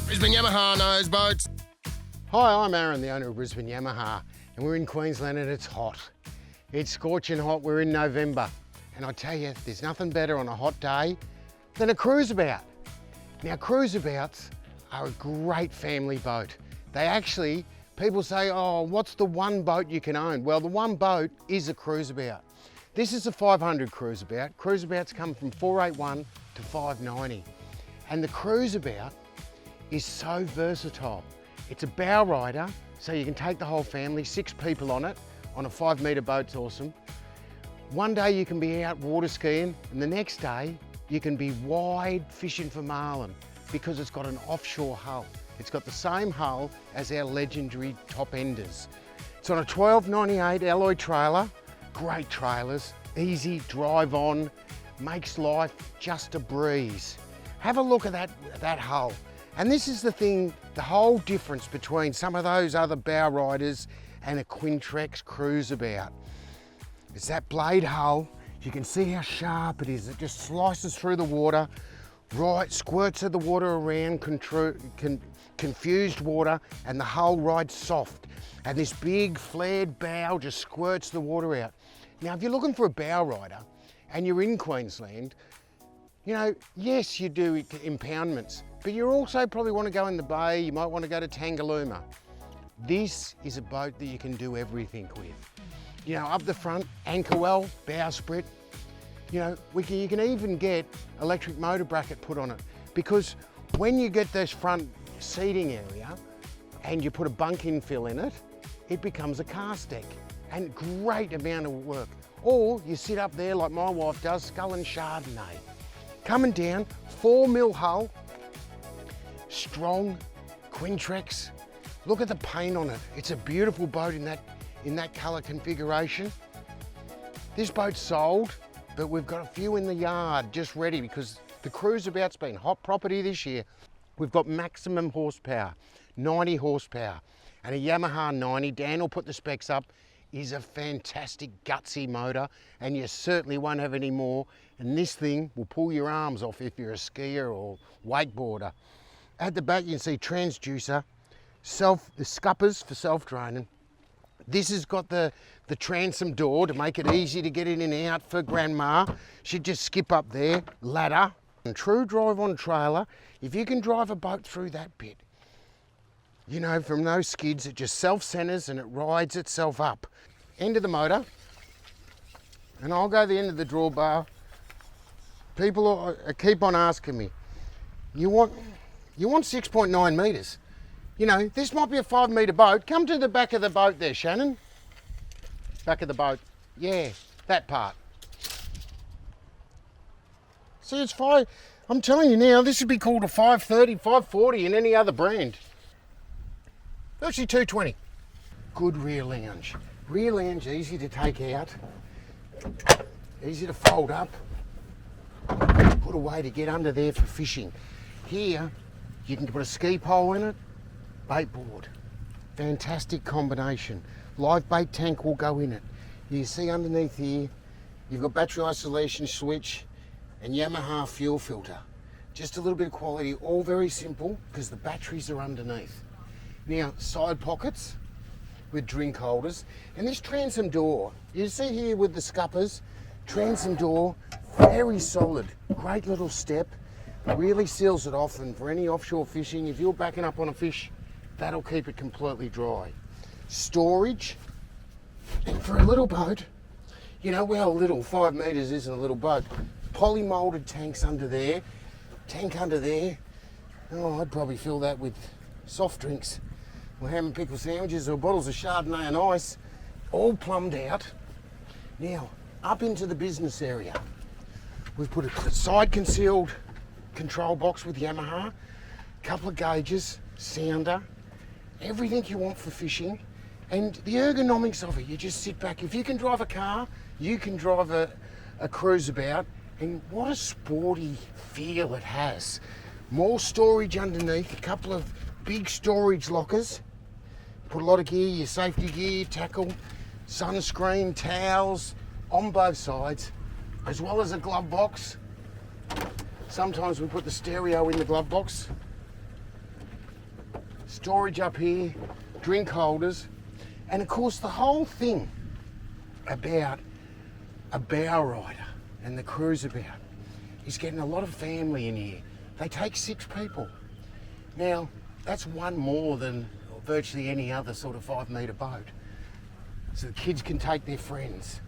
Brisbane Yamaha knows boats. Hi, I'm Aaron, the owner of Brisbane Yamaha, and we're in Queensland and it's hot. It's scorching hot, we're in November. And I tell you, there's nothing better on a hot day than a Cruiseabout. Now, Cruiseabouts are a great family boat. They actually, people say, oh, what's the one boat you can own? Well, the one boat is a Cruiseabout. This is a 500 Cruiseabout. Cruiseabouts come from 481 to 590. And the Cruiseabout is so versatile. It's a bowrider, so you can take the whole family, 6 people on it, on a 5-metre boat's awesome. One day you can be out water skiing, and the next day you can be wide fishing for marlin because it's got an offshore hull. It's got the same hull as our legendary top enders. It's on a 1298 alloy trailer, great trailers, easy drive on, makes life just a breeze. Have a look at that hull. And this is the thing, the whole difference between some of those other bow riders and a Quintrex Cruiseabout. It's that blade hull. You can see how sharp it is. It just slices through the water, right, squirts of the water around, confused water, and the hull rides soft. And this big flared bow just squirts the water out. Now, if you're looking for a bow rider and you're in Queensland, you know, yes, you do impoundments, but you also probably want to go in the bay, you might want to go to Tangalooma. This is a boat that you can do everything with. You know, up the front, anchor well, bowsprit. You know, you can even get electric motor bracket put on it, because when you get this front seating area and you put a bunk infill in it, it becomes a cast deck, and great amount of work. Or you sit up there like my wife does, sculling Chardonnay. Coming down, 4mm hull, strong, Quintrex. Look at the paint on it. It's a beautiful boat in that colour configuration. This boat's sold, but we've got a few in the yard just ready because the Cruiseabout's been hot property this year. We've got maximum horsepower, 90 horsepower, and a Yamaha 90. Dan will put the specs up. Is a fantastic gutsy motor, and you certainly won't have any more. And this thing will pull your arms off if you're a skier or wakeboarder. At the back you can see transducer, the scuppers for self-draining. This has got the transom door to make it easy to get in and out for grandma. She'd just skip up there, ladder. And true drive on trailer, if you can drive a boat through that bit, you know, from those skids, it just self-centers and it rides itself up. End of the motor, and I'll go the end of the drawbar. People keep on asking me, you want 6.9 metres? You know, this might be a 5-metre boat. Come to the back of the boat there, Shannon. Back of the boat. Yeah, that part. See, it's 5. I'm telling you now, this would be called a 530, 540 in any other brand. Actually 220. Good rear lounge. Rear lounge, easy to take out, easy to fold up, put away to get under there for fishing. Here, you can put a ski pole in it, bait board. Fantastic combination. Live bait tank will go in it. You see underneath here, you've got battery isolation switch and Yamaha fuel filter. Just a little bit of quality, all very simple because the batteries are underneath. Now, side pockets with drink holders, and this transom door, you see here with the scuppers, transom door, very solid, great little step, really seals it off, and for any offshore fishing, if you're backing up on a fish, that'll keep it completely dry. Storage, and for a little boat, you know, well, little 5 metres isn't a little boat, poly-moulded tanks under there, tank under there. Oh, I'd probably fill that with soft drinks, or ham and pickle sandwiches, or bottles of Chardonnay and ice, all plumbed out. Now, up into the business area, we've put a side concealed control box with Yamaha, couple of gauges, sounder, everything you want for fishing, and the ergonomics of it, you just sit back. If you can drive a car, you can drive a Cruiseabout, and what a sporty feel it has. More storage underneath, a couple of big storage lockers. Put a lot of gear, your safety gear, tackle, sunscreen, towels on both sides, as well as a glove box. Sometimes we put the stereo in the glove box. Storage up here, drink holders, and of course the whole thing about a bowrider and the Cruiseabout is getting a lot of family in here. They take 6 people. Now, that's one more than virtually any other sort of 5-metre boat. So the kids can take their friends.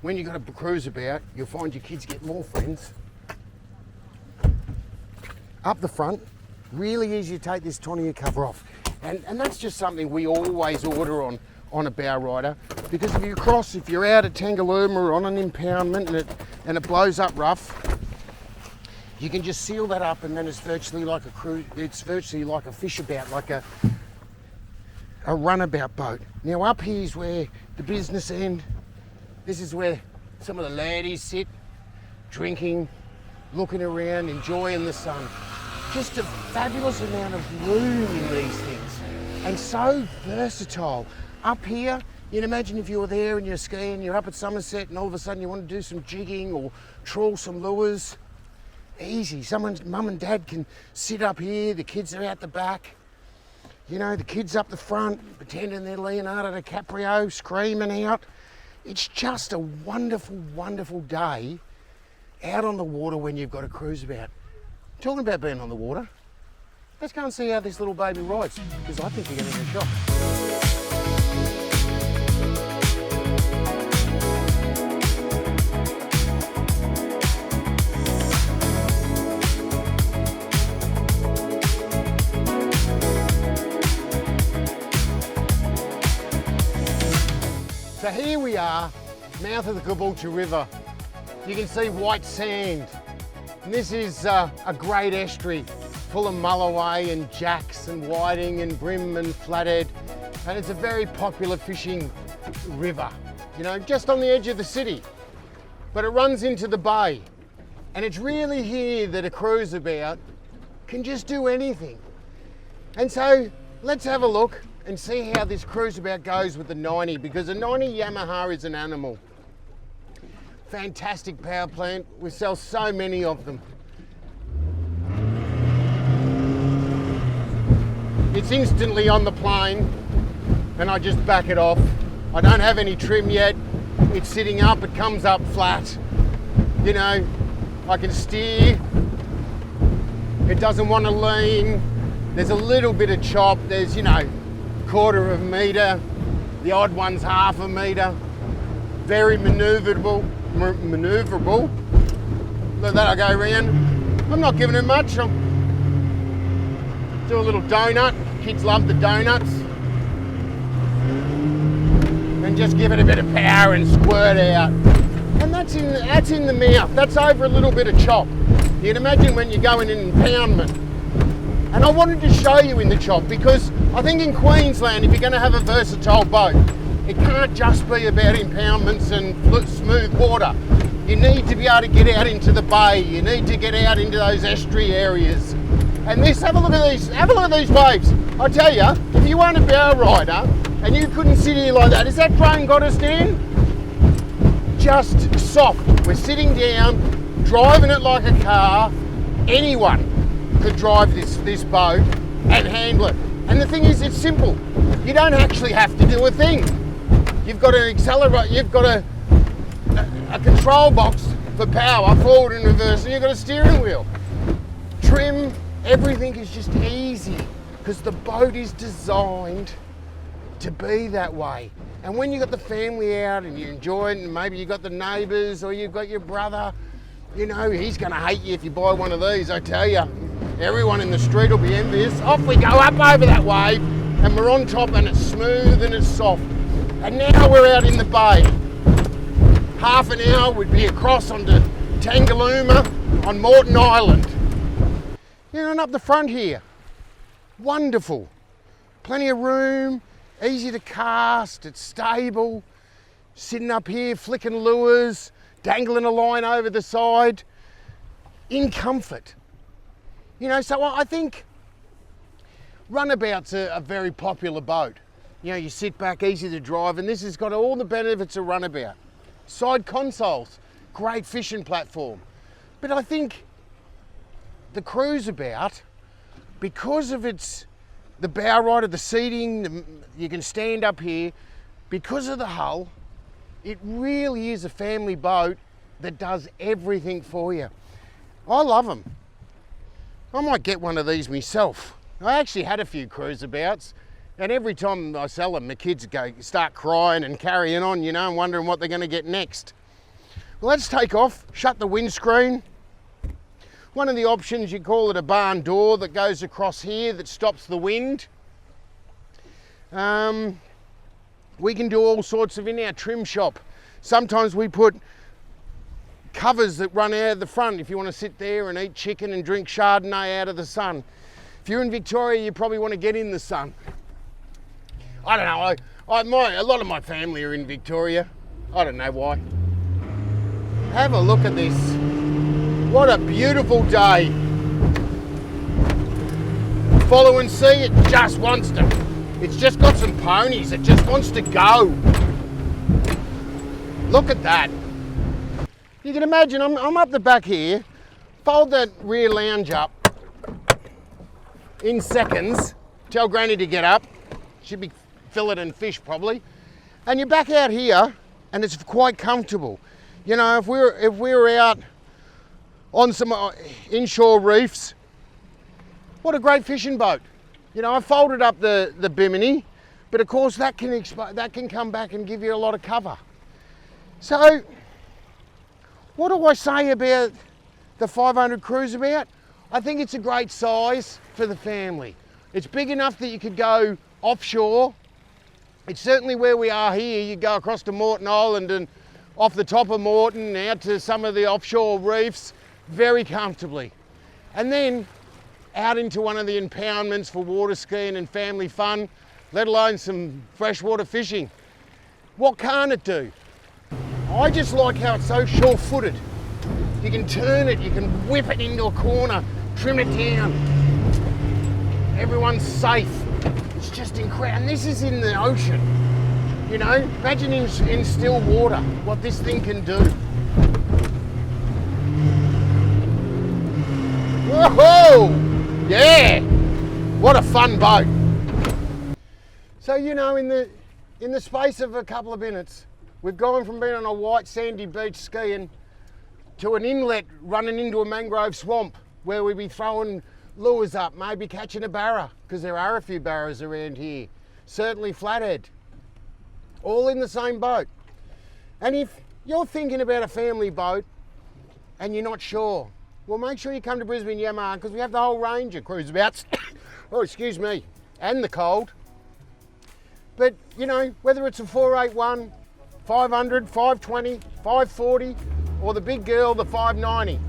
When you've got a Cruiseabout, you'll find your kids get more friends. Up the front, really easy to take this tonneau cover off. And that's just something we always order on a bowrider, because if you're out at Tangalooma or on an impoundment and it blows up rough, you can just seal that up, and then it's virtually like a fishabout, like a runabout boat. Now up here is where the business end, this is where some of the laddies sit, drinking, looking around, enjoying the sun. Just a fabulous amount of room in these things, and so versatile. Up here, you can imagine if you were there and you're skiing, you're up at Somerset, and all of a sudden you want to do some jigging or trawl some lures. Easy. Someone's mum and dad can sit up here, the kids are out the back. You know, the kids up the front, pretending they're Leonardo DiCaprio, screaming out. It's just a wonderful, wonderful day out on the water when you've got a Cruiseabout. Talking about being on the water, let's go and see how this little baby rides, because I think you're going to get a shock. So here we are, mouth of the Caboolture River. You can see white sand. And this is a great estuary full of mulloway and jacks and whiting and bream and flathead. And it's a very popular fishing river, you know, just on the edge of the city. But it runs into the bay. And it's really here that a Cruiseabout can just do anything. And so let's have a look and see how this Cruiseabout goes with the 90, because a 90 Yamaha is an animal. Fantastic power plant. We sell so many of them. It's instantly on the plane and I just back it off. I don't have any trim yet. It's sitting up, it comes up flat. You know, I can steer. It doesn't want to lean. There's a little bit of chop. There's, you know, 1/4 of a metre. The odd one's 1/2 a metre. Very manoeuvrable. Let that go round. I'm not giving it much. I'll do a little donut. Kids love the donuts. And just give it a bit of power and squirt out. And that's in the mouth. That's over a little bit of chop. You can imagine when you go in an impoundment. And I wanted to show you in the chop, because I think in Queensland, if you're going to have a versatile boat, it can't just be about impoundments and smooth water. You need to be able to get out into the bay. You need to get out into those estuary areas. And this, have a look at these waves. I tell you, if you weren't a bowrider and you couldn't sit here like that, is that crane got us down? Just soft. We're sitting down, driving it like a car. Anyone could drive this boat and handle it. And the thing is, it's simple. You don't actually have to do a thing. You've got an accelerator, you've got a control box for power, forward and reverse, and you've got a steering wheel. Trim, everything is just easy, because the boat is designed to be that way. And when you've got the family out and you enjoy it, and maybe you've got the neighbours or you've got your brother, you know, he's going to hate you if you buy one of these, I tell you. Everyone in the street will be envious. Off we go up over that wave, and we're on top, and it's smooth and it's soft. And now we're out in the bay. Half an hour we'd be across onto Tangalooma on Moreton Island. You know, and up the front here, wonderful. Plenty of room, easy to cast, it's stable. Sitting up here, flicking lures, dangling a line over the side, in comfort. You know, so I think runabout's a very popular boat. You know, you sit back, easy to drive, and this has got all the benefits of runabout. Side consoles, great fishing platform. But I think the Cruiseabout, because of the bowrider, the seating, you can stand up here, because of the hull, it really is a family boat that does everything for you. I love them. I might get one of these myself. I actually had a few Cruiseabouts, and every time I sell them, the kids start crying and carrying on, you know, and wondering what they're going to get next. Well, let's take off, shut the windscreen. One of the options, you call it a barn door that goes across here that stops the wind. We can do all sorts in our trim shop. Sometimes we put covers that run out of the front if you want to sit there and eat chicken and drink Chardonnay out of the sun. If you're in Victoria, you probably want to get in the sun. I don't know, a lot of my family are in Victoria. I don't know why. Have a look at this. What a beautiful day. Follow and see, it just wants to. It's just got some ponies, it just wants to go. Look at that. You can imagine, I'm up the back here, fold that rear lounge up in seconds, tell Granny to get up, she'd be filleting fish probably, and you're back out here and it's quite comfortable. You know, if we were out on some inshore reefs, what a great fishing boat. You know, I folded up the bimini, but of course that can come back and give you a lot of cover. So, what do I say about the 500 Cruiseabout? I think it's a great size for the family. It's big enough that you could go offshore. It's certainly where we are here. You go across to Moreton Island and off the top of Moreton out to some of the offshore reefs very comfortably. And then out into one of the impoundments for water skiing and family fun, let alone some freshwater fishing. What can't it do? I just like how it's so sure-footed. You can turn it, you can whip it into a corner, trim it down. Everyone's safe. It's just incredible. And this is in the ocean. You know, imagine in still water, what this thing can do. Whoa! Yeah! What a fun boat. So, you know, in the space of a couple of minutes, we've gone from being on a white sandy beach skiing to an inlet running into a mangrove swamp where we'd be throwing lures up, maybe catching a barra, because there are a few barras around here. Certainly flathead. All in the same boat. And if you're thinking about a family boat and you're not sure, well, make sure you come to Brisbane Yamaha, because we have the whole range of Cruiseabouts. Oh, excuse me, and the cold. But, you know, whether it's a 481, 500, 520, 540, or the big girl, the 590,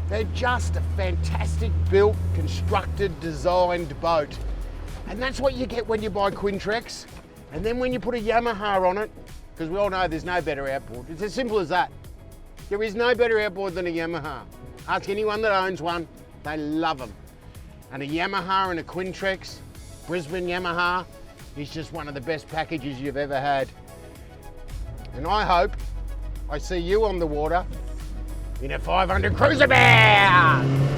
they're just a fantastic built, constructed, designed boat. And that's what you get when you buy Quintrex. And then when you put a Yamaha on it, because we all know there's no better outboard. It's as simple as that. There is no better outboard than a Yamaha. Ask anyone that owns one, they love them. And a Yamaha and a Quintrex, Brisbane Yamaha, is just one of the best packages you've ever had. And I hope I see you on the water in a 500 Cruiseabout.